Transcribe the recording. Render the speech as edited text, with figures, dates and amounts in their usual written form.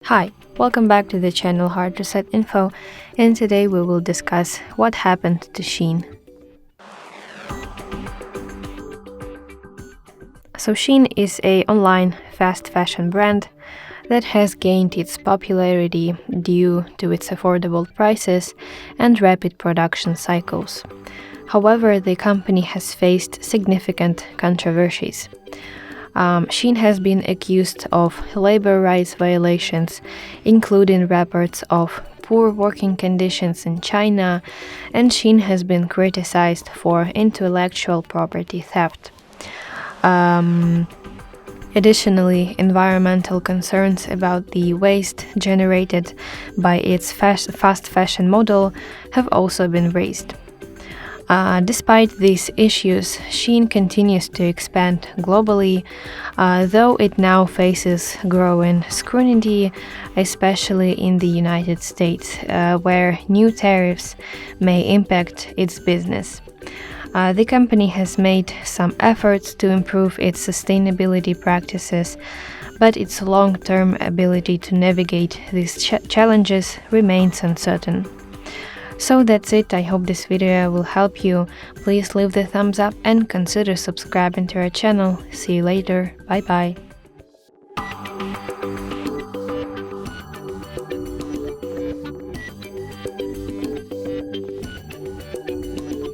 Hi, welcome back to the channel HardReset.Info, and today we will discuss what happened to Shein. So Shein is an online fast fashion brand that has gained its popularity due to its affordable prices and rapid production cycles. However, the company has faced significant controversies. Shein has been accused of labor rights violations, including reports of poor working conditions in China, and Shein has been criticized for intellectual property theft. Additionally, environmental concerns about the waste generated by its fast fashion model have also been raised. Despite these issues, Shein continues to expand globally, though it now faces growing scrutiny, especially in the United States, where new tariffs may impact its business. The company has made some efforts to improve its sustainability practices, but its long-term ability to navigate these challenges remains uncertain. So that's it. I hope this video will help you. Please leave the thumbs up and consider subscribing to our channel. See you later. Bye bye.